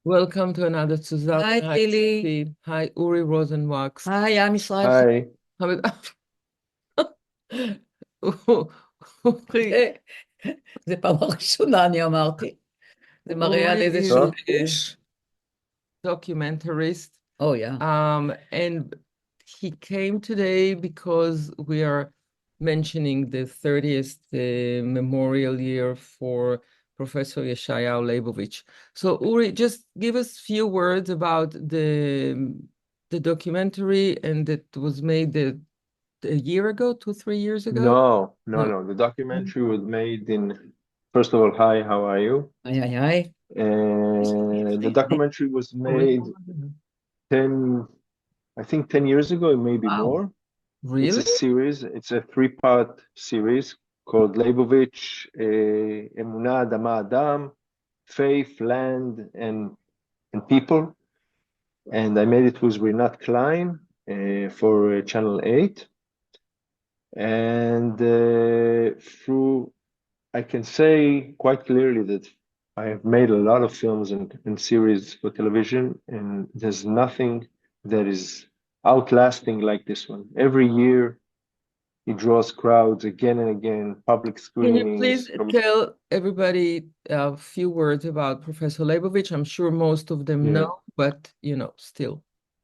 Welcome to another tzuzamen. Hi, Hi, Tzili. Tzipi. Hi, Uri Rosenwaks. היי, עם ישראל. היי, אורי, זה פעם ראשונה, אני אמרתי. זה מראה על Uri איזשהו טוב. ריגוש. documentarist. Oh, yeah. And he came today because we are mentioning the 30th memorial year for Professor Yeshayahu Leibowitz. So Uri, just give us a few words about the documentary, and it was made a year ago, 3 years ago. No. The documentary was made in, first of all, hi, how are you? היי, היי, היי. The documentary was made 10 years ago, maybe Wow. more. It's Really? a series, it's a three-part series called Leibowitz, Emunah, Adama, Adam, Faith, Land, and People. And I made it with Rinat Klein for Channel 8. And I can say quite clearly that I have made a lot of films and series for television, and there's nothing that is outlasting like this one. Every year, it draws crowds again and again, public Can you please screenings. tell everybody a few words about Professor Leibowitz? I'm sure most of them Yeah. know, but still.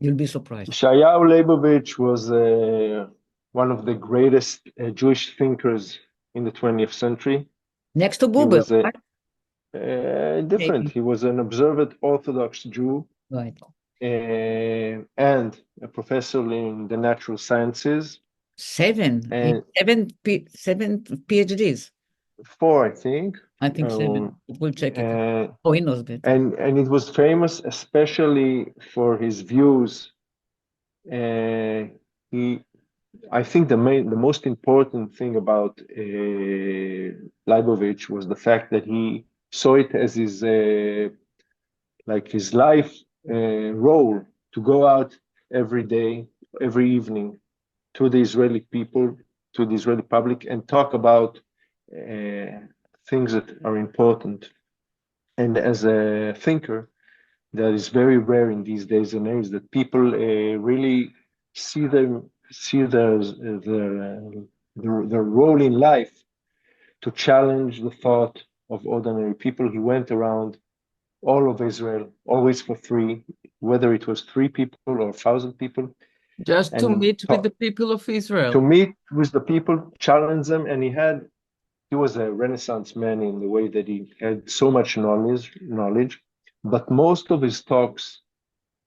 You'll be surprised. Yeshayahu Leibowitz was one of the greatest Jewish thinkers in the 20th century. Next to He Buber, was right? different. He was an observant Orthodox Jew Right. and a professor in the natural sciences. Seven And PhDs. 4, I think. I think seven. We'll check it. Oh, he knows better. And it was famous especially for his views. I think the most important thing about Leibowitz was the fact that he saw it as his life role to go out every day, every evening to the Israeli people, to the Israeli public, and talk about things that are important. And as a thinker, that is very rare in these days and age, that people really see their role in life to challenge the thought of ordinary people. He went around all of Israel, always for free, whether it was 3 people or 1,000 people. Just to meet with the people of Israel. To meet with the people, challenge them, and he was a Renaissance man in the way that he had so much knowledge, but most of his talks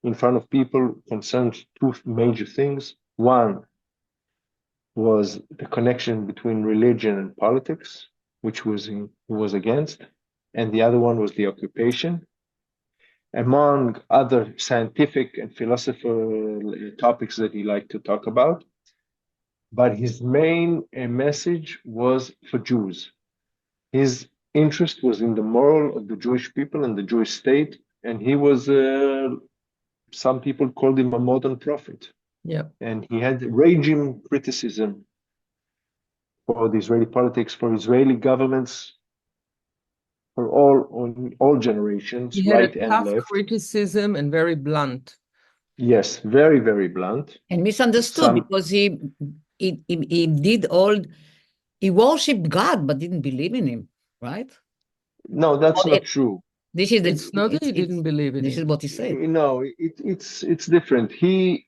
in front of people concerned 2 major things. One was the connection between religion and politics, which he was against, and the other one was the occupation, among other scientific and philosophical topics that he liked to talk about. But his main message was for Jews. His interest was in the moral of the Jewish people and the Jewish state, and he was, some people called him a modern prophet. Yeah. And he had raging criticism for the Israeli politics, for Israeli governments, for all generations, He had right a and tough left. criticism and very blunt. Yes, very, very blunt. And misunderstood because he worshipped God but didn't believe in him, right? No, that's not true. It's not that he didn't believe in it. This is what he said. No, it's different. He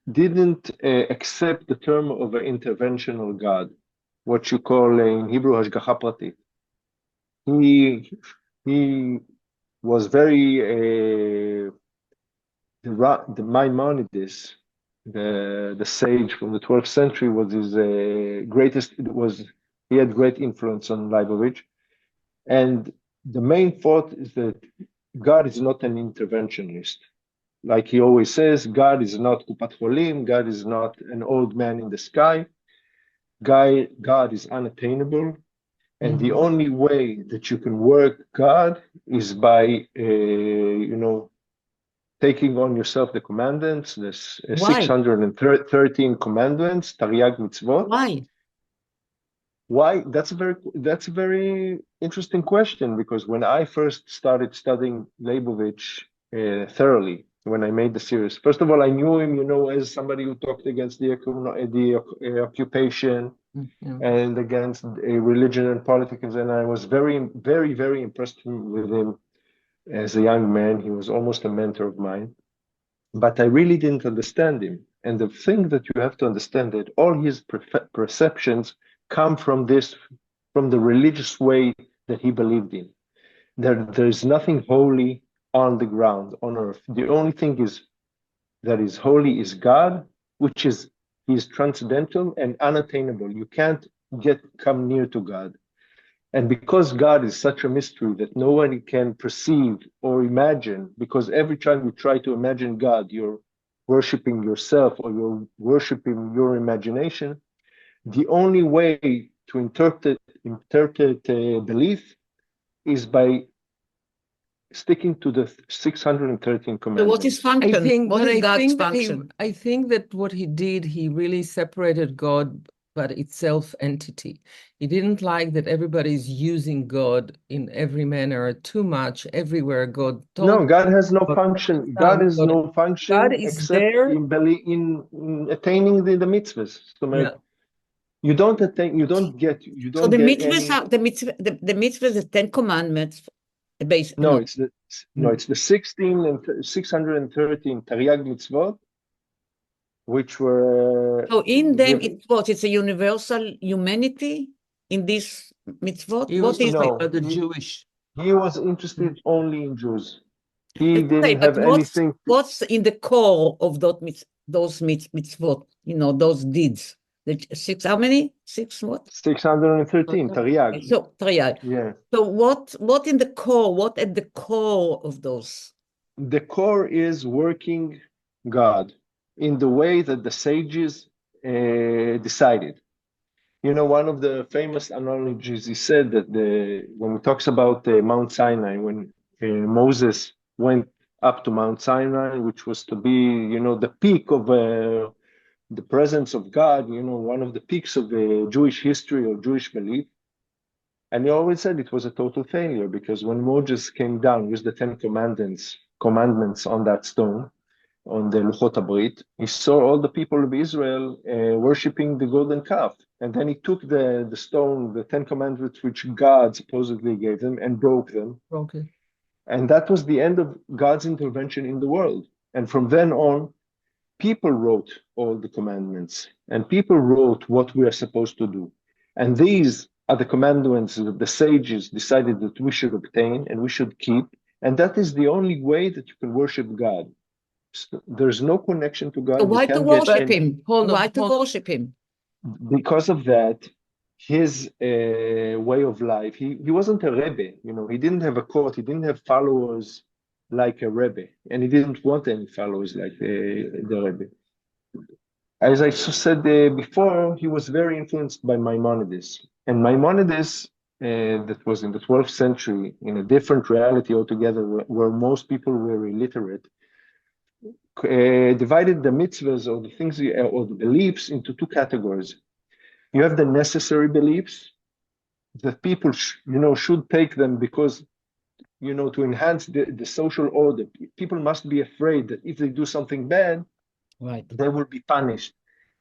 didn't accept the term of an interventional God, what you call in Hebrew hashgacha pratit. He was very the Maimonides, the sage from the 12th century, was his greatest. He had great influence on Leibowitz, and the main thought is that God is not an interventionist. Like he always says, God is not Kupat Cholim, God is not an old man in the sky. God is unattainable. And the only way that you can work God is by, taking on yourself the commandments, the 613 commandments, Tariag mitzvot. Why? Why? That's a very interesting question, because when I first started studying Leibowitz, thoroughly when I made the series. First of all, I knew him, as somebody who talked against the occupation and against religion and politics, and I was very, very, very impressed with him as a young man. He was almost a mentor of mine, but I really didn't understand him. And the thing that you have to understand that all his perceptions come from the religious way that he believed in. There's nothing holy on the ground, on earth. The only thing that is holy is God, which is He's transcendental and unattainable. You can't come near to God. And because God is such a mystery that nobody can perceive or imagine, because every time you try to imagine God, you're worshiping yourself or you're worshiping your imagination, the only way to interpret belief is by sticking to the 613 So commandments. what is function? What is God's function? I think that what he did, he really separated God, but itself entity. He didn't like that everybody's using God in every manner too much everywhere. God told No, God has no function. God has no function God is except there. in attaining the mitzvahs. So Yeah. you don't attain, you don't get So the get mitzvahs any. are the mitzvahs, the 10 Commandments. No, it's the 16 and 613 Tariag mitzvot, which were So in them, given. it's what? It's a universal humanity in this mitzvot? He What was is talking it? about the Jewish. He was interested only in Jews. He Okay, didn't but have anything. what's in the core of those mitzvot, those deeds? How many? Six what? 613 Tariag. So, Triad. Yeah. So what in the core, what at the core of those? The core is working God in the way that the sages decided. One of the famous analogies, he said that when he talks about Mount Sinai, when Moses went up to Mount Sinai, which was to be, the peak of the presence of God, one of the peaks of Jewish history or Jewish belief. And he always said it was a total failure because when Moses came down with the commandments on that stone, on the Luchot HaBrit, he saw all the people of Israel worshiping the golden calf. And then he took the stone, the 10 commandments, which God supposedly gave them, and broke them. Okay. And that was the end of God's intervention in the world. And from then on, people wrote all the commandments, and people wrote what we are supposed to do. And these are the commandments that the sages decided that we should obtain and we should keep. And that is the only way that you can worship God. There's no connection to God. So why to worship him? Why to worship him? Because of that, his way of life, he wasn't a Rebbe, he didn't have a court, he didn't have followers like a Rebbe, and he didn't want any followers like the Rebbe. As I said before, he was very influenced by Maimonides. And Maimonides, that was in the 12th century, in a different reality altogether, where most people were illiterate, divided the mitzvahs or the things or the beliefs into two categories. You have the necessary beliefs that people should take them because to enhance the social order. People must be afraid that if they do something bad, right, they will be punished.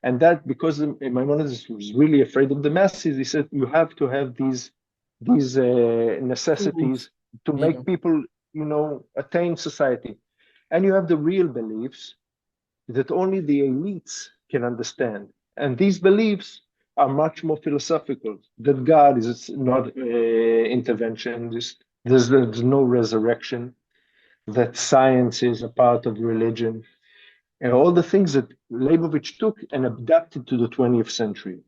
And that because Maimonides was really afraid of the masses, he said you have to have these necessities to make people attain society. And you have the real beliefs that only the elites can understand. And these beliefs are much more philosophical, that God is not interventionist, there's no resurrection, that science is a part of religion, and all the things that Leibowitz took and adapted to the 20th century.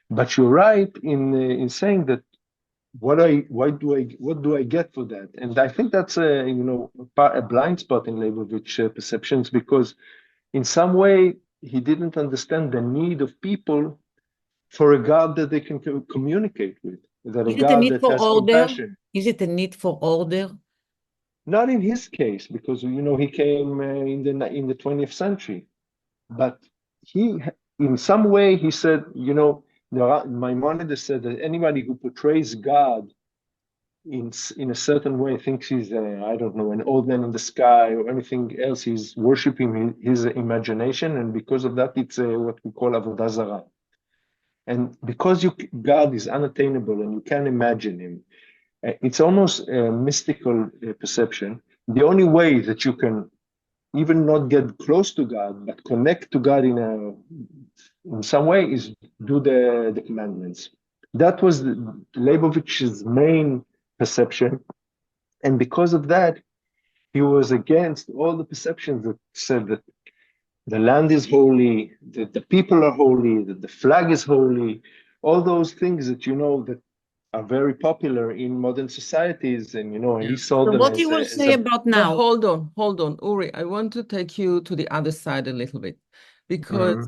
But you're right in saying that what do I get for that? And I think that's a blind spot in Leibowitz perceptions, because in some way he didn't understand the need of people for a God that they can communicate with, that a God that has compassion. Is it a need for order? Not in his case, because he came in the 20th century, but he, in some way, he said, Maimonides said that anybody who portrays God in a certain way thinks he's I don't know, an old man in the sky or anything else. He's worshiping his imagination, and because of that, it's what we call avodah zarah. And because God is unattainable and you can't imagine him, it's almost a mystical perception. The only way that you can even not get close to God, but connect to God in some way is do the commandments. That was Leibovich's main perception. And because of that, he was against all the perceptions that said that the land is holy, that the people are holy, that the flag is holy, all those things that that are very popular in modern societies, and Yeah. he saw So them what as you will say about But now? hold on, Uri. I want to take you to the other side a little bit because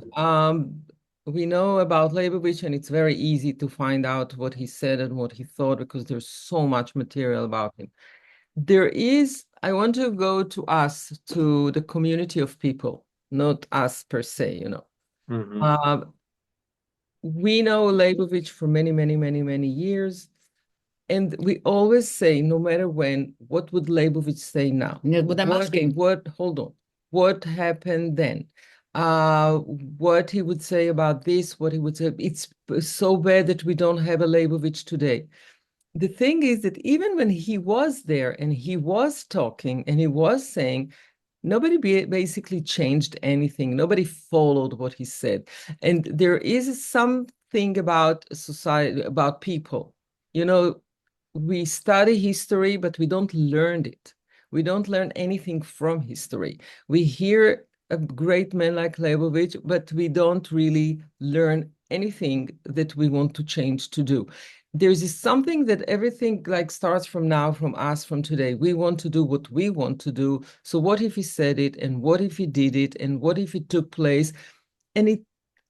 we know about Leibowitz, and it's very easy to find out what he said and what he thought because there's so much material about him. I want to go to us, to the community of people, not us per se, We know Leibowitz for many, many, many, many years. And we always say, no matter when, what would Leibowitz say now? Yeah, but I'm asking. Hold on. What happened then? What he would say about this, what he would say. It's so bad that we don't have a Leibowitz today. The thing is that even when he was there and he was talking and he was saying, nobody basically changed anything. Nobody followed what he said. And there is something about society, about people. We study history, but we don't learn it. We don't learn anything from history. We hear a great man like Leibowitz, but we don't really learn anything that we want to change to do. There's something that everything like starts from now, from us, from today. We want to do what we want to do. So what if he said it? And what if he did it? And what if it took place? And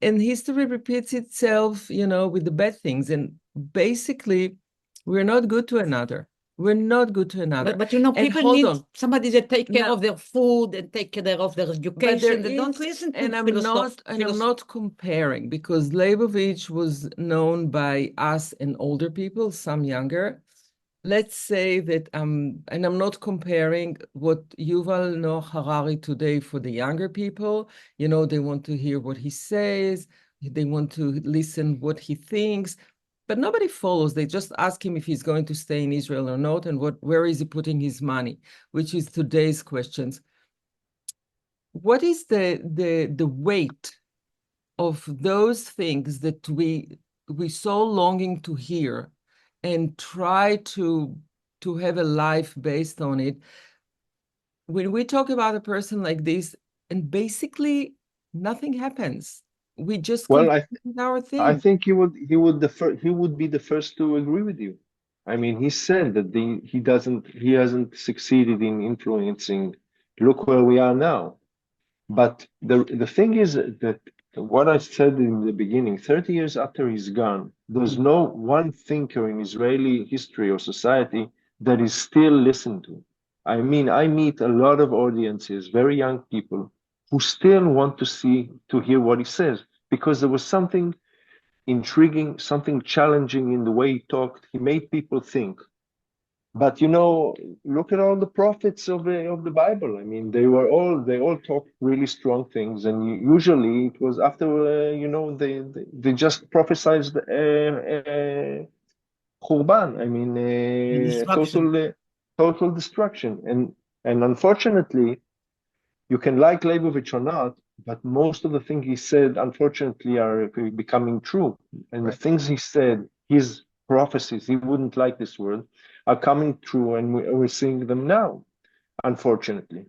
history repeats itself, with the bad things. And basically, we're not good to another. We're not good to another. But people need somebody that take care of their food and take care of their education. They don't listen to I'm not comparing, because Leibowitz was known by us and older people, some younger. Let's say that and I'm not comparing what Yuval Noah Harari today for the younger people. They want to hear what he says. They want to listen what he thinks. But nobody follows. They just ask him if he's going to stay in Israel or not, and where is he putting his money, which is today's questions. What is the weight of those things that we so longing to hear and try to have a life based on it? When we talk about a person like this, and basically nothing happens. We just complete our thing. I think he would be the first to agree with you. I mean, he said that he hasn't succeeded in influencing. Look where we are now. But the thing is that what I said in the beginning, 30 years after he's gone, there's no one thinker in Israeli history or society that is still listened to. I mean, I meet a lot of audiences, very young people, who still want to hear what he says, because there was something intriguing, something challenging in the way he talked. He made people think. But look at all the prophets of the Bible. I mean, they all talked really strong things, and usually it was after they just prophesied Khurban. I mean, total destruction. And unfortunately, you can like Leibowitz or not, but most of the things he said, unfortunately, are becoming true. And the things he said, his prophecies, he wouldn't like this word, are coming true, and we're seeing them now, unfortunately.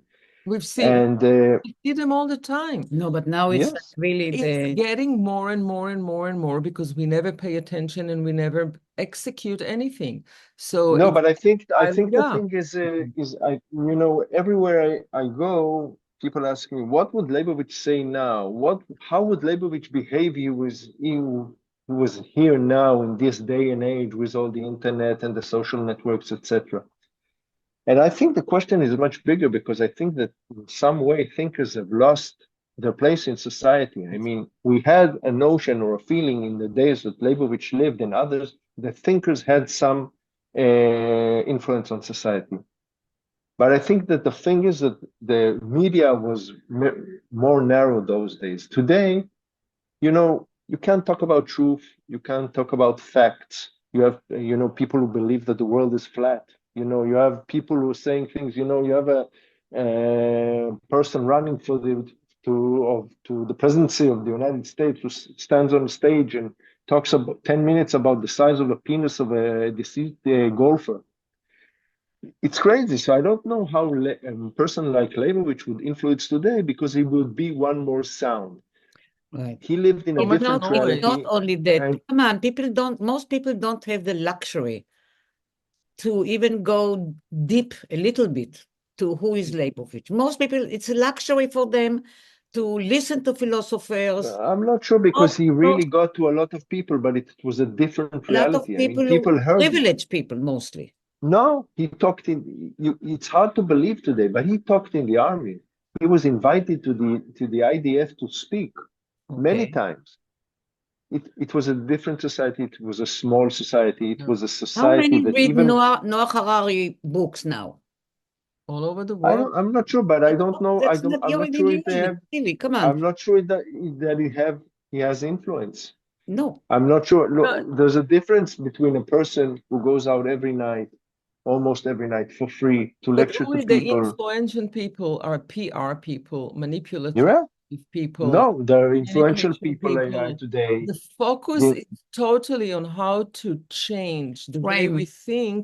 We see them all the time. No, but now it's really getting more and more and more and more, because we never pay attention and we never execute anything. So no, but I think the thing is everywhere I go, people ask me, what would Leibowitz say now? How would Leibowitz behave? He was here now in this day and age with all the internet and the social networks, etc. And I think the question is much bigger, because I think that in some way thinkers have lost their place in society. I mean, we had a notion or a feeling in the days that Leibowitz lived and others that thinkers had some influence on society. But I think that the thing is that the media was more narrow those days. Today, you can't talk about truth. You can't talk about facts. You have, people who believe that the world is flat. You have people who are saying things. You have a person running for to the presidency of the United States who stands on stage and talks about 10 minutes about the size of the penis of a deceased golfer. It's crazy. So I don't know how a person like Leibowitz would influence today, because he would be one more sound. Right. He lived in a So much different noise. reality. Not only that, and come on, most people don't have the luxury to even go deep a little bit to who is Leibowitz. Most people, it's a luxury for them to listen to philosophers. I'm not sure, because he really got to a lot of people, but it was a different A lot of reality. people, People heard him. privileged people mostly. No, he talked it's hard to believe today, but he talked in the army. He was invited to the IDF to speak many Okay. times. It was a different society. It was a small society. It was a How society many that read even Noah Harari books now? all over the world. I'm not sure, but I don't know. That's not I'm your not sure if they have. really. Come on. I'm not sure that he has influence. No. I'm not sure. But Look, there's a difference between a person who goes out every night, almost every night, for free to lecture to Uri, the people. influential people are PR people, manipulative Yeah. people, No, there are influential communication people today. The focus The- is totally on how to change the way we think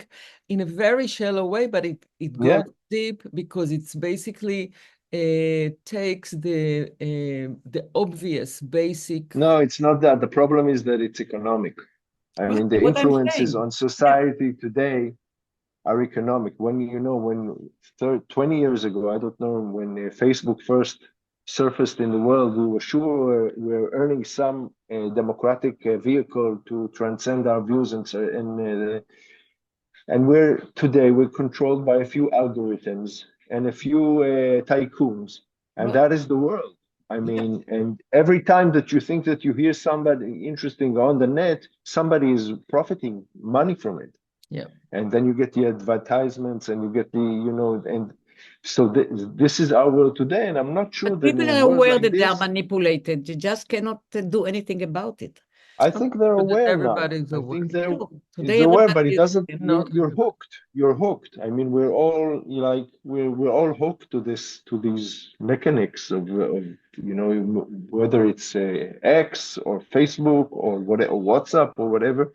in a very shallow way, but it Yeah. goes deep, because it's basically takes the obvious basic. No, it's not that. The problem is that it's economic. I mean, the What I'm influences saying. on society today are economic. When 20 years ago, I don't know, when Facebook first surfaced in the world, we were sure we're earning some democratic vehicle to transcend our views, and we're controlled by a few algorithms and a few tycoons, and that is the world. I mean, and every time that you think that you hear somebody interesting on the net, somebody is profiting money from it. Yeah. And then you get the advertisements, and you get and so this is our world today. And I'm not sure But that people in a are world aware like that they are this, manipulated. You just cannot do anything about it. I think they're But that aware now. everybody's I aware. think they're Today, aware, but everybody it doesn't. is not You're hooked. You're hooked. I mean, we're all like we're all hooked to these mechanics of whether it's X or Facebook or whatever, WhatsApp or whatever,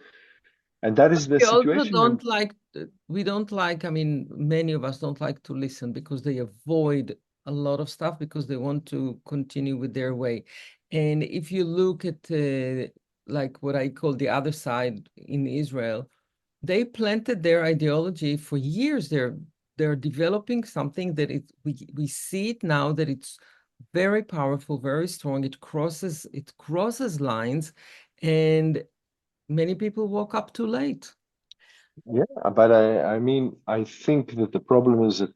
and that is the We also situation. don't like, I mean, many of us don't like to listen, because they avoid a lot of stuff because they want to continue with their way. And if you look at like what I call the other side in Israel, they planted their ideology for years. They're developing something that we see it now, that it's very powerful, very strong. It crosses lines, and many people woke up too late. Yeah, but I mean, I think that the problem is that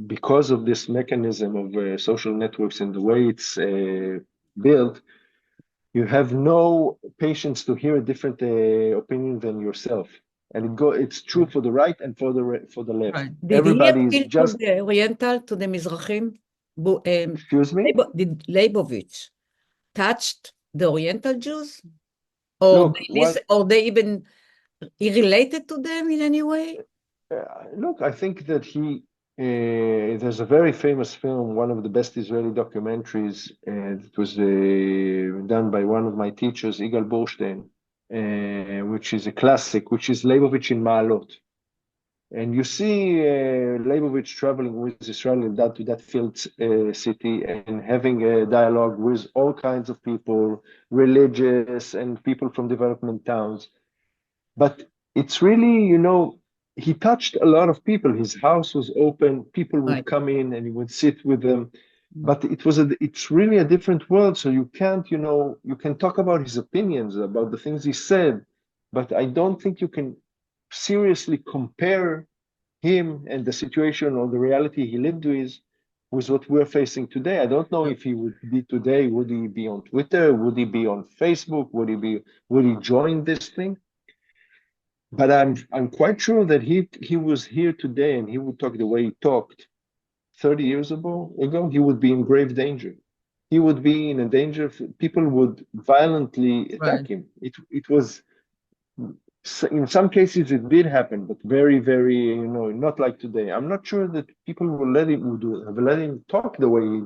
because of this mechanism of social networks and the way it's built, you have no patience to hear a different opinion than yourself. And it's true for the right and for the left. Right. Did he Everybody is appeal just, to the Oriental, to the Mizrahim? excuse me? Did Leibowitz touched the Oriental Jews? Or Look, they even he related to them in any way? look, I think that there's a very famous film, one of the best Israeli documentaries, that was done by one of my teachers, Igal Borstein, which is a classic, which is Leibowitz in Ma'alot. And you see Leibowitz traveling with Israeli to that field city and having a dialogue with all kinds of people, religious and people from development towns. But it's really, he touched a lot of people. His house was open. People would come in and he would sit with them. But it's really a different world. So you can't, you can talk about his opinions, about the things he said, but I don't think you can seriously compare him and the situation or the reality he lived with what we're facing today. I don't know if he would be today. Would he be on Twitter? Would he be on Facebook? Would he join this thing? But I'm quite sure that he was here today and he would talk the way he talked 30 years ago, he would be in grave danger. He would be in a danger. People would violently Right. attack him. It was in some cases it did happen, but very, very, not like today. I'm not sure that people would have let him talk the way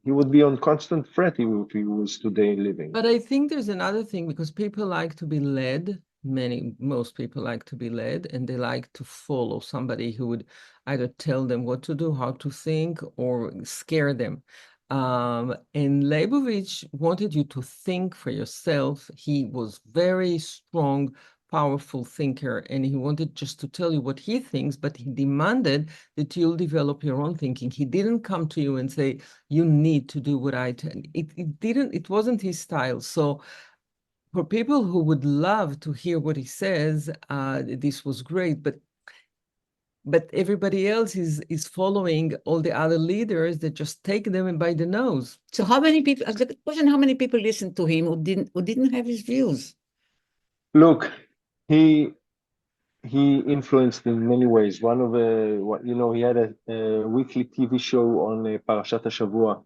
he would be on constant threat if he was today living. But I think there's another thing, because people like to be led. Most people like to be led, and they like to follow somebody who would either tell them what to do, how to think, or scare them. And Leibowitz wanted you to think for yourself. He was very strong, powerful thinker, and he wanted just to tell you what he thinks, but he demanded that you'll develop your own thinking. He didn't come to you and say, you need to do what I tell. It wasn't his style. So for people who would love to hear what he says, this was great, but everybody else is following all the other leaders that just take them by the nose. So how many people, as the question, how many people listened to him who didn't have his views? Look, he influenced in many ways. One of he had a weekly TV show on Parashat HaShavua,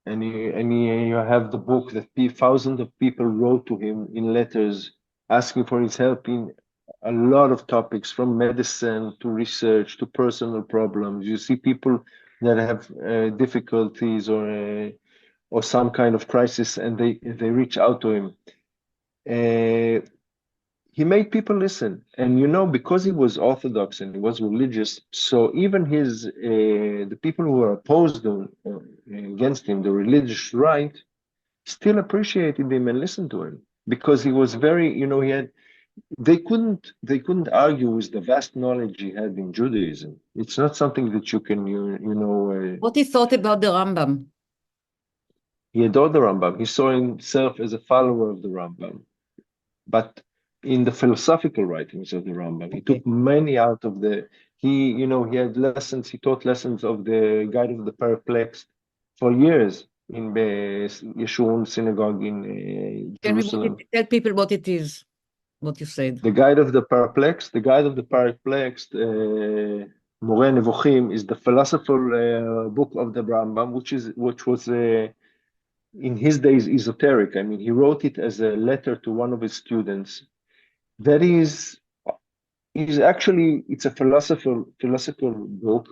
and you have the book that thousands of people wrote to him in letters asking for his help in a lot of topics, from medicine to research to personal problems. You see people that have difficulties or some kind of crisis, and they reach out to him. He made people listen, and because he was Orthodox and he was religious, so even the people who were opposed against him, the religious right, still appreciated him and listened to him, because he was very, he had. They couldn't argue with the vast knowledge he had in Judaism. It's not something that you can What he thought about the Rambam? He adored the Rambam. He saw himself as a follower of the Rambam. But in the philosophical writings of the Rambam, he took many out of he had lessons, he taught lessons of the Guide of the Perplexed for years in the Yeshurun synagogue in Jerusalem. Tell people what it is, what you said. The Guide of the Perplexed, Moreh Nevuchim, is the philosophical book of the Rambam, which was in his days esoteric. I mean, he wrote it as a letter to one of his students. That is actually, it's a philosophical book,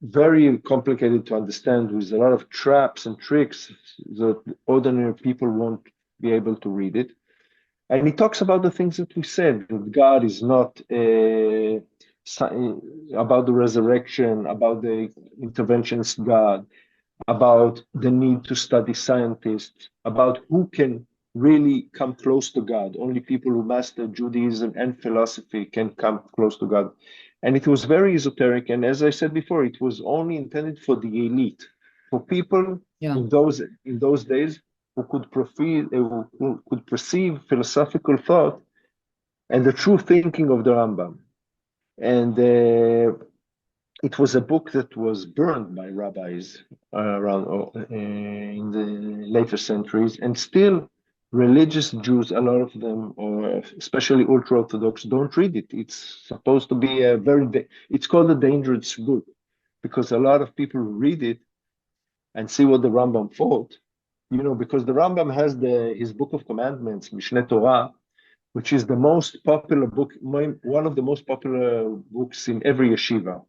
very complicated to understand, with a lot of traps and tricks that ordinary people won't be able to read it. And he talks about the things that we said, that God is not about the resurrection, about the interventionist God, about the need to study scientists, about who can really come close to God. Only people who master Judaism and philosophy can come close to God. And it was very esoteric. And as I said before, it was only intended for the elite, for people in those days who could perceive philosophical thought and the true thinking of the Rambam. And it was a book that was burned by rabbis around in the later centuries, and still religious Jews, a lot of them, or especially ultra-Orthodox, don't read it. It's supposed to be it's called a dangerous book, because a lot of people read it and see what the Rambam thought, because the Rambam has his Book of Commandments, Mishneh Torah, which is the most popular book, one of the most popular books in every yeshiva.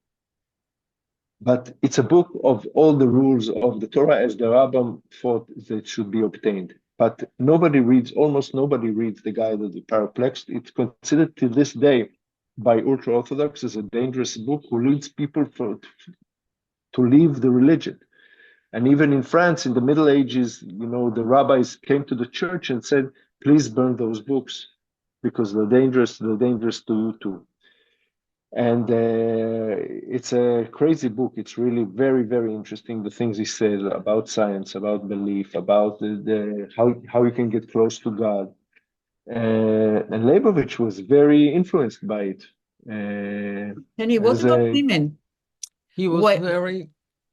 But it's a book of all the rules of the Torah as the Rambam thought that should be obtained. But almost nobody reads the Guide of the Perplexed. It's considered to this day by ultra-Orthodox as a dangerous book who leads people to leave the religion. And even in France, in the Middle Ages, the rabbis came to the church and said, please burn those books because they're dangerous to you too. And it's a crazy book. It's really very, very interesting. The things he said about science, about belief, about how you can get close to God. And Leibowitz was very influenced by it. And what about women? He was very,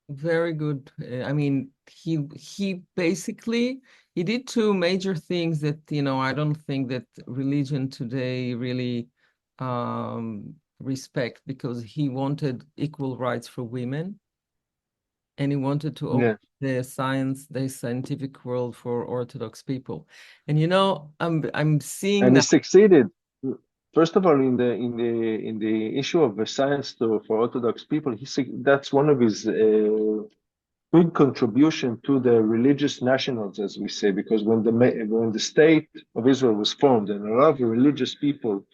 very good. I mean, he basically, he did two major things that, I don't think that religion today really respect because he wanted equal rights for women, and he wanted to open the scientific world for Orthodox people. And I'm seeing And now. he succeeded. First of all, in the issue of the science for Orthodox people, that's one of his big contribution to the religious nationals, as we say, because when the state of Israel was formed, and a lot of religious people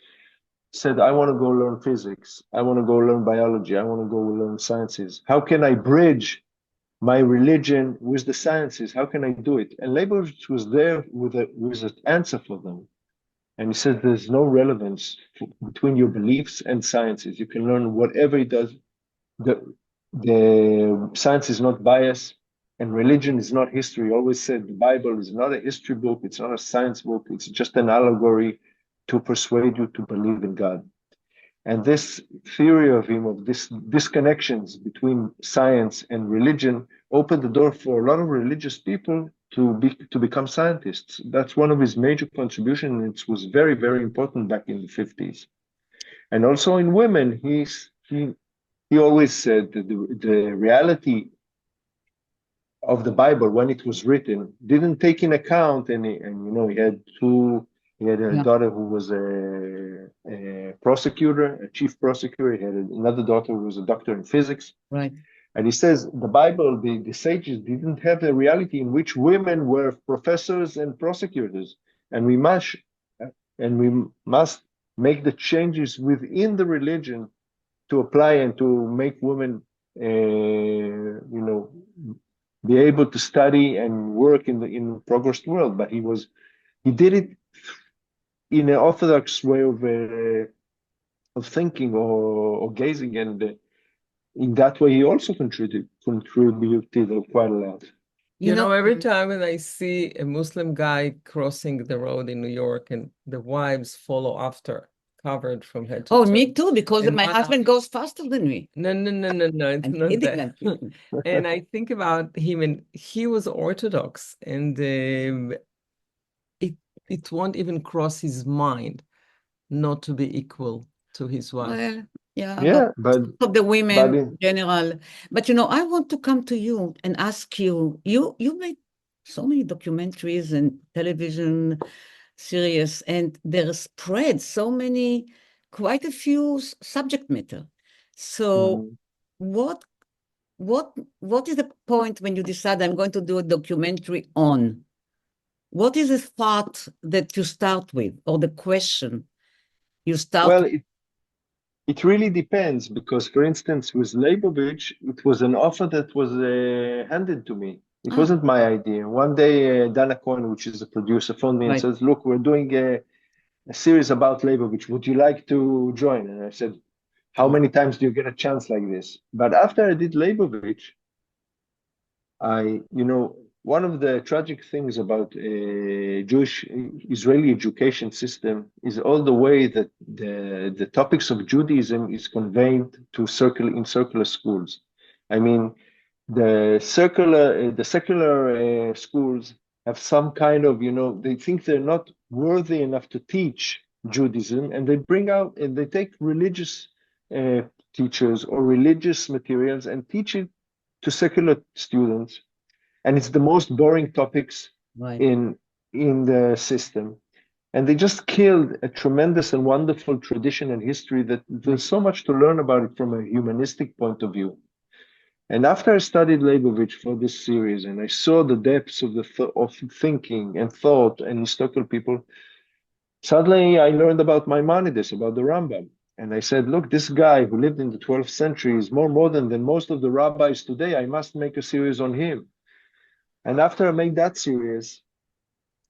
said, "I want to go learn physics, I want to go learn biology, I want to go learn sciences. How can I bridge my religion with the sciences? How can I do it?" And Leibowitz was there with an answer for them. And he says there's no relevance between your beliefs and sciences. You can learn whatever it does. The science is not biased, and religion is not history. He always said the Bible is not a history book, it's not a science book, it's just an allegory to persuade you to believe in God. And this theory of him, of this disconnections between science and religion, opened the door for a lot of religious people to become scientists. That's one of his major contributions. It was very, very important back in the 50s. And also in women, he always said that the reality of the Bible when it was written didn't take in account, and he had a daughter who was a prosecutor, a chief prosecutor. He had another daughter who was a doctor in physics. Right. And he says the Bible, the sages didn't have a reality in which women were professors and prosecutors, and we must make the changes within the religion to apply and to make women, be able to study and work in the progressed world. But he did it in an Orthodox way of thinking or gazing, and in that way he also contributed quite a lot. Every time when I see a Muslim guy crossing the road in New York and the wives follow after, covered from head to toe. Oh, me too, because my husband goes faster than me. No, it's not that. And I think about him, and he was Orthodox, and it won't even cross his mind not to be equal to his wife. Well, yeah, but of the women in general. But I want to come to you and ask you. You made so many documentaries and television series, and they're spread quite a few subject matter. So, what is the point when you decide I'm going to do a documentary on? What is the thought that you start with, or the question you start? Well, it really depends, because, for instance, with Leibowitz, it was an offer that was handed to me. It wasn't my idea. One day, Dana Cohen, which is a producer, phoned me and says, "Look, we're doing a series about Leibowitz. Would you like to join?" And I said, "How many times do you get a chance like this?" But after I did Leibowitz, one of the tragic things about Jewish Israeli education system is all the way that the topics of Judaism is conveyed to circular schools. I mean, the secular schools have some kind of, they think they're not worthy enough to teach Judaism, and they bring out and they take religious teachers or religious materials and teach it to secular students. And it's the most boring topics in the system. And they just killed a tremendous and wonderful tradition and history that there's so much to learn about it from a humanistic point of view. And after I studied Leibowitz for this series, and I saw the depths of thinking and thought and historical people, suddenly I learned about Maimonides, about the Rambam. And I said, look, this guy who lived in the 12th century is more modern than most of the rabbis today. I must make a series on him. And after I made that series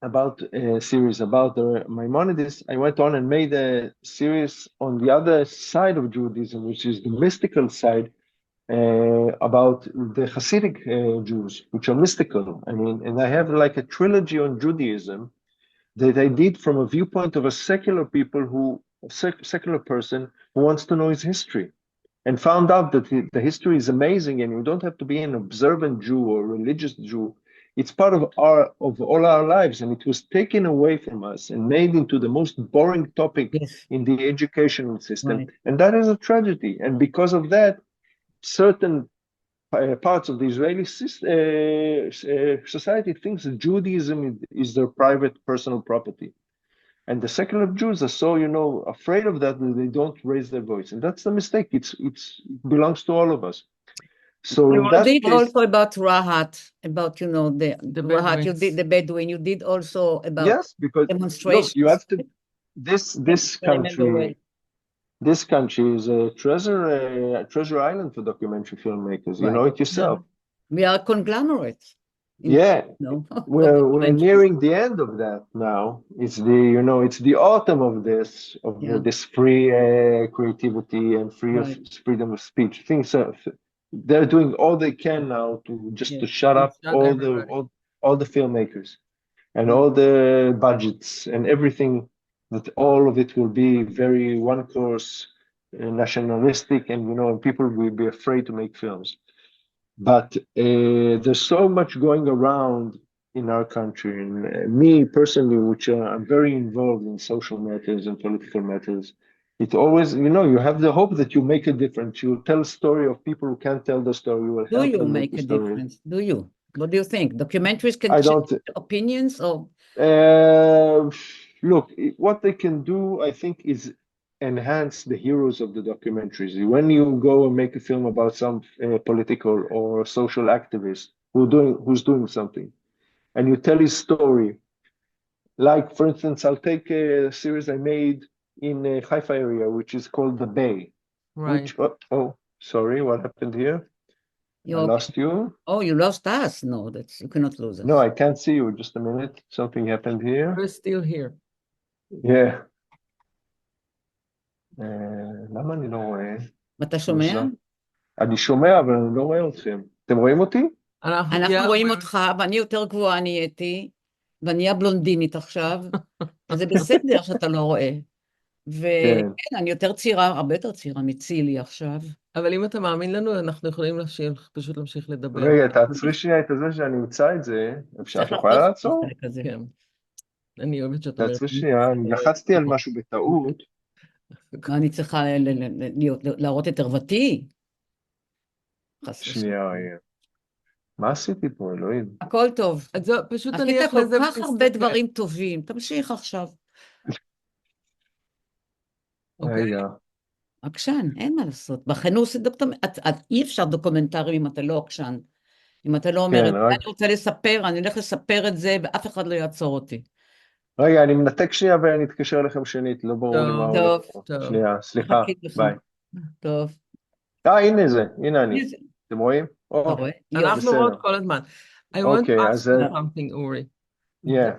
about the Maimonides, I went on and made a series on the other side of Judaism, which is the mystical side, about the Hasidic Jews, which are mystical. I mean, and I have like a trilogy on Judaism that I did from a viewpoint of a secular person who wants to know his history, and found out that the history is amazing, and you don't have to be an observant Jew or religious Jew It's part of all our lives, and it was taken away from us and made into the most boring topic Yes, in the educational system, right. and that is a tragedy. And because of that, certain parts of the Israeli society thinks that Judaism is their private personal property. And the secular Jews are so, afraid of that they don't raise their voice. And that's the mistake. It belongs to all of us. So in You that did case, also about Rahat, about, the Rahat, you Bedouins. did the Bedouin, you did also about yes, because look, demonstrations. you have to, this I remember well. country is a treasure island for documentary filmmakers. You Right. know it yourself. We are conglomerates. Yeah, No, we're documentaries. nearing the end of that now. It's the autumn of Yeah. this free creativity and Right. freedom of speech. Things they're doing all they can now to just Yeah. to shut up Shut everybody. all the filmmakers and Yeah. all the budgets and everything. That all of it will be very one course, nationalistic, and people will be afraid to make films. But there's so much going around in our country, and me personally, which I'm very involved in social matters and political matters, it always, you have the hope that you make a difference. You tell a story of people who can't tell the story. You will Do help you them make make the a story. difference? Do you? What do you think? Documentaries can I change don't. opinions or Look, what they can do, I think, is enhance the heroes of the documentaries. When you go and make a film about some political or social activist who's doing something, and you tell his story, like for instance, I'll take a series I made in Haifa area, which is called The Bay. Right. Sorry, what happened here? I you're lost you. oh, you lost us. No, that's you cannot lose us. No, I can't see you. Just a minute. Something happened here. We're still here. Yeah. למה אני לא רואה? אתה שומע? מוזר. אני שומע, אבל אני לא רואה אתכם. אתם רואים אותי? אנחנו yeah, רואים אותך, ואני יותר גבוהה נהייתי, ואני הבלונדינית עכשיו, וזה בסדר שאתה לא רואה. כן. וכן, אני יותר צעירה, הרבה יותר צעירה מצילי עכשיו. אבל אם אתה מאמין לנו, אנחנו יכולים פשוט להמשיך לדבר. רגע, תעצרי שנייה את זה שאני אמצא את זה. את יכולה לעצור? כן. אני אוהבת שאתה אומר. תעצרי שנייה, אני לחצתי על משהו בטעות. מה אני צריכה להראות את ערוותי? שנייה, רגע. מה עשיתי פה, אלוהים? הכל טוב. אז זהו, פשוט עשית תניח כל לזה כך הרבה ותסתכל. דברים טובים. תמשיך עכשיו. רגע. עקשן, אין מה לעשות. בכנוס אי אפשר דוקומנטרי אם אתה לא עקשן. אם אתה לא אומר, כן, רק... אני רוצה לספר, אני הולך לספר את זה, ואף אחד לא יעצור אותי. רגע, אני מנתק שנייה ואני אתקשר אליכם שנית, לא ברור לי מה הולך פה. שנייה, סליחה, ביי. טוב. הנה זה, הנה אני. אתם רואים? אנחנו רואות כל הזמן. I want to ask you something, Uri. Yeah.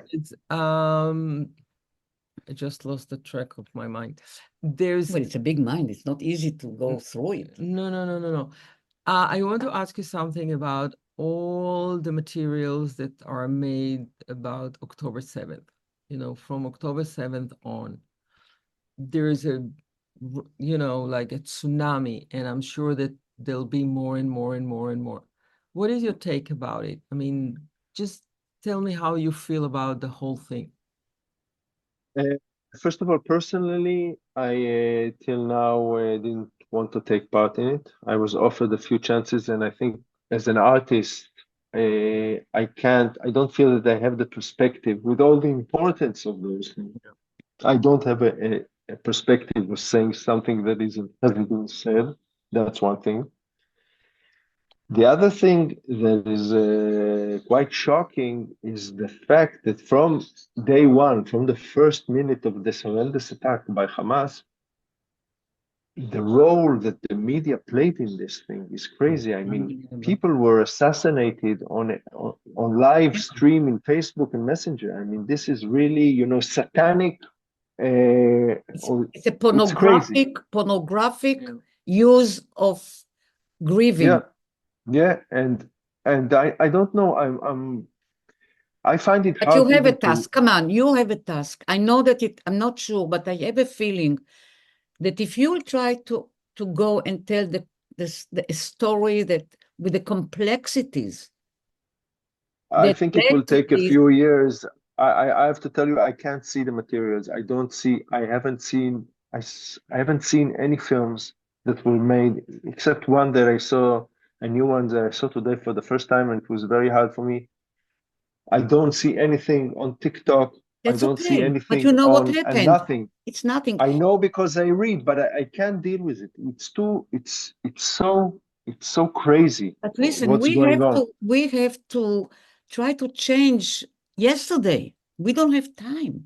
I just lost the track of my mind. Well, it's a big mind. It's not easy to go through it. No. I want to ask you something about all the materials that are made about October 7th. From October 7th on, there's like a tsunami, and I'm sure that there'll be more and more and more and more. What is your take about it? I mean, just tell me how you feel about the whole thing. First of all, personally, I till now didn't want to take part in it. I was offered a few chances, and I think as an artist, I don't feel that I have the perspective with all the importance of those things. I don't have a perspective of saying something that hasn't been said. That's one thing. The other thing that is quite shocking is the fact that from day one, from the first minute of this horrendous attack by Hamas, the role that the media played in this thing is crazy. I mean, people were assassinated on live stream in Facebook and Messenger. I mean, this is really, satanic. It's a pornographic use of grieving. Yeah, and I don't know. I find it hard. But you have a task. Come on, you have a task. I know that I'm not sure, but I have a feeling that if you try to go and tell the story that with the complexities I that think it will led to take a this. few years. I have to tell you, I can't see the materials. I haven't seen, I haven't seen any films that were made, except one that I saw, a new one that I saw today for the first time, and it was very hard for me. I don't see anything on TikTok. I That's don't see okay. But anything you know what on, and happened? nothing. It's nothing. I know because I read, but I can't deal with it. It's so crazy But listen, what's going on. we have to try to change yesterday. We don't have time.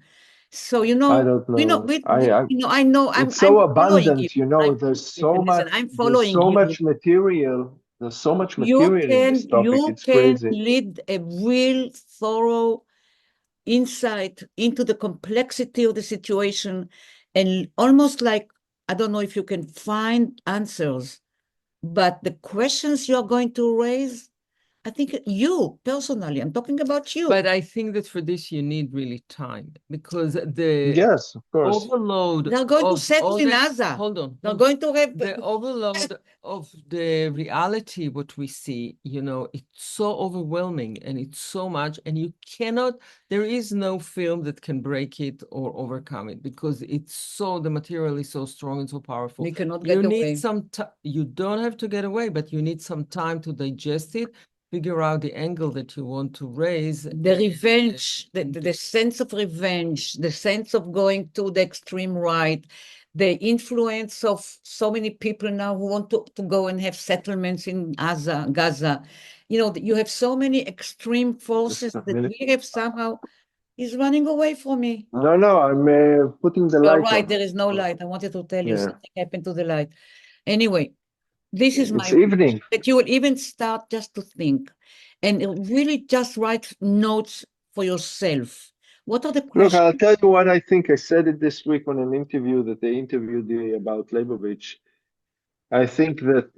So, I don't know. I know It's I'm so following you. abundant, you know. I'm listen, I'm There's following so you. much material. There's so much material in this topic. You It's can crazy. lead a real thorough insight into the complexity of the situation, and almost like, I don't know if you can find answers, but the questions you're going to raise, I think you personally, I'm talking about you. But I think that for this you need really time, because the Yes, of course. overload They're going to of settle all in the, Gaza. hold on, They're hold on. going to have The overload of the reality, what we see, it's so overwhelming and it's so much, and there is no film that can break it or overcome it, because the material is so strong and so powerful. we cannot You get need away. some time. You don't have to get away, but you need some time to digest it, figure out the angle that you want to raise. The revenge, the sense of revenge, the sense of going to the extreme right, the influence of so many people now who want to go and have settlements in Gaza. You have so many extreme forces Just a that minute. we have somehow is running away from me. No, I'm putting the You're light right, on. there is no light. I wanted to tell you Yeah, something happened to the light. Anyway, this is it's my evening. that you will even start just to think and really just write notes for yourself. What are the Look, questions? I'll tell you what I think. I said it this week on an interview that they interviewed me about Leibowitz. I think that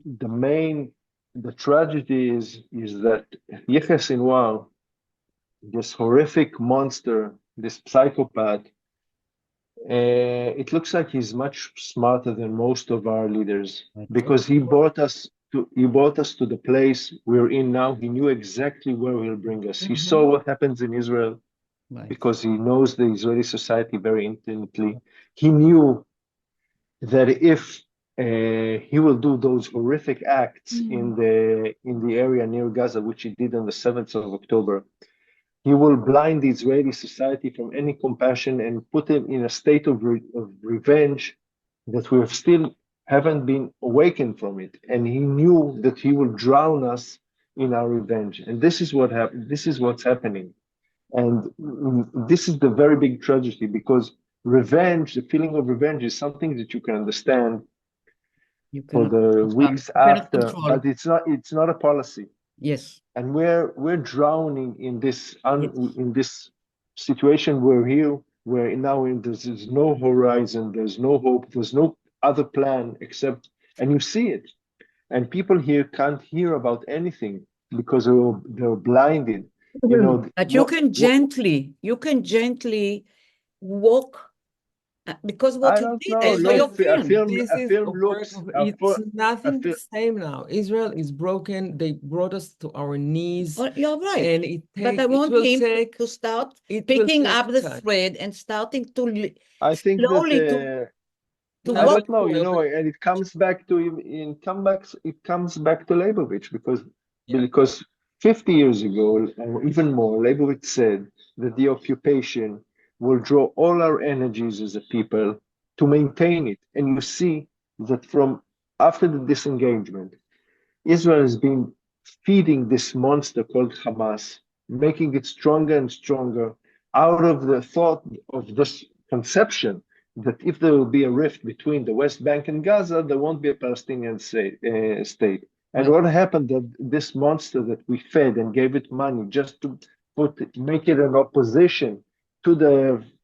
the tragedy is that Yahya Sinwar, this horrific monster, this psychopath, it looks like he's much smarter than most of our leaders, because he brought us to the place we're in now. He knew exactly where he'll bring us. He saw what happens in Israel Right. because he knows the Israeli society very intimately. He knew that if he will do those horrific acts in the area near Gaza, which he did on the 7th of October, he will blind the Israeli society from any compassion and put them in a state of revenge that we still haven't been awakened from it. And he knew that he will drown us in our revenge. And this is what happened. This is what's happening. And this is the very big tragedy, because revenge, the feeling of revenge, is something that you can understand You for cannot the overcome. weeks You cannot after, control. but it's not a policy. Yes. And we're drowning in this Yes. in this situation. We're here, where now there's no horizon, there's no hope, there's no other plan except, and you see it. And people here can't hear about anything because they're blinded. But you can gently walk, because what I you don't did, I know. saw Look, your a film. film, This a is film a work looks, of, a, it's a nothing the film. same now. Israel is broken. They brought us to our knees, Oh, you're right. and But I it want will him take, to start it will picking take up the time. thread and starting to I think that slowly to I walk. don't know, and it comes back to Leibowitz, Yeah. because 50 years ago, or even more, Leibowitz said that the occupation will draw all our energies as a people to maintain it. And you see that from after the disengagement, Israel has been feeding this monster called Hamas, making it stronger and stronger out of the thought of this conception that if there will be a rift between the West Bank and Gaza, there won't be a Palestinian state. And Right. what happened, that this monster that we fed and gave it money just to make it an opposition to the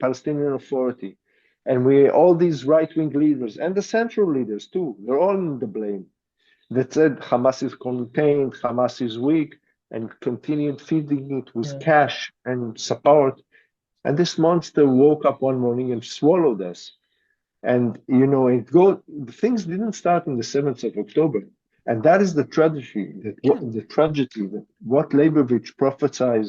Palestinian Authority, and all these right-wing leaders and the central leaders too, they're all in the blame, that said Hamas is contained, Hamas is weak, and continued feeding it with cash and support. And this monster woke up one morning and swallowed us. And things didn't start on the 7th of October. And that is the tragedy, that what Leibowitz prophesied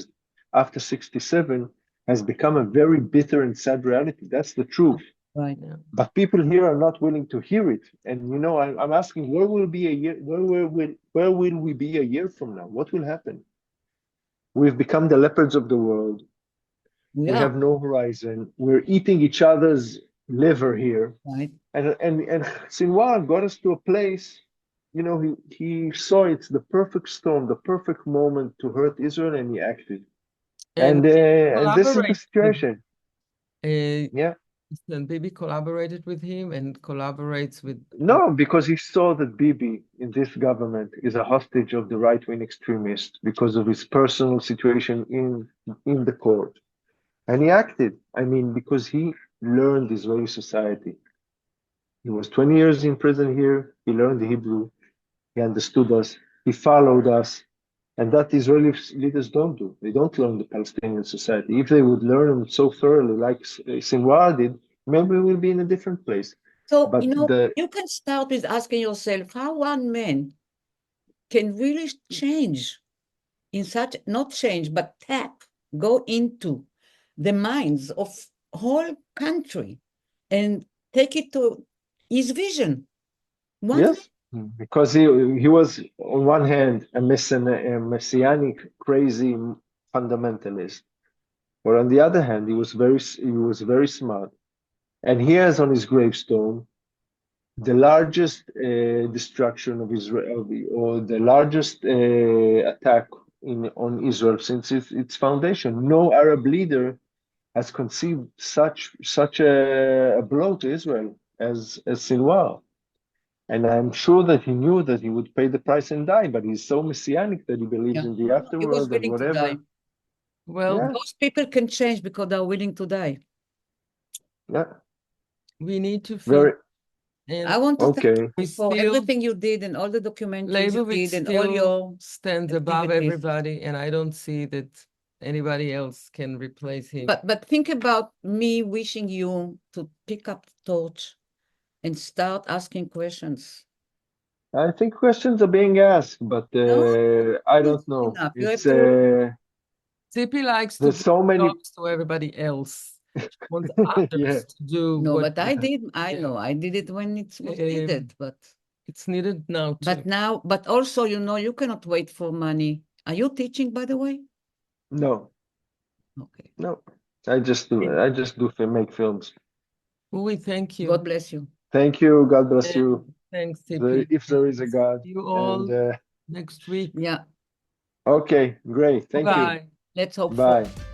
after 67 has become a very bitter and sad reality. That's the truth. Right. But people here are not willing to hear it. And you know, I'm asking, where will be a year? Where will we be a year from now? What will happen? We've become the leopards of the world. We Yeah, have no horizon. We're eating each other's liver here. right. And Sinwar got us to a place, you know, he saw it's the perfect storm, the perfect moment to hurt Israel, and he acted. And this is the collaborate with, situation. yeah. Yeah. And Bibi collaborated with him and collaborates with No, because he saw that Bibi in this government is a hostage of the right-wing extremists because of his personal situation in the court. And he acted. I mean, because he learned Israeli society. He was 20 years in prison here. He learned the Hebrew. He understood us. He followed us. And that Israeli leaders don't do. They don't learn the Palestinian society. If they would learn them so thoroughly, like Sinwar did, maybe we'll be in a different place. So, But you can start with asking yourself how one man can really change in such, not change, but go into the minds of whole country and take it to his vision. yes, because he was on one hand a messianic, crazy fundamentalist, but on the other hand he was very smart, and he has on his gravestone the largest destruction of Israel, or the largest attack on Israel since its foundation. No Arab leader has conceived such a blow to Israel as Sinwar. And I'm sure that he knew that he would pay the price and die, but he's so messianic that he believes in the He was afterworld and willing to die. whatever. Well, Yeah. Those people can change because they're willing to die. Yeah. we need to Very feel, and I want to thank okay. you for still, everything you did and all the documentaries you Leibowitz did and all still your stands above activities. everybody, and I don't see that anybody else can replace him. But think about me wishing you to pick up the torch and start asking questions. I think questions are being asked, but No, I don't know. enough. You It's have to. Tzipi likes to there's give so many. jobs to everybody else. She wants others Yeah. to do No, what but I did. I yeah. know I did it when it was needed, but it's needed now too. but also, you cannot wait for money. Are you teaching, by the way? No, Okay. no. I just do make films. Uri, thank you. God bless you. Thank you. God bless you. Thanks, Tzipi. If there is a God. See you all And next week. Yeah. okay, great. Thank you. Bye. Let's hope for Bye.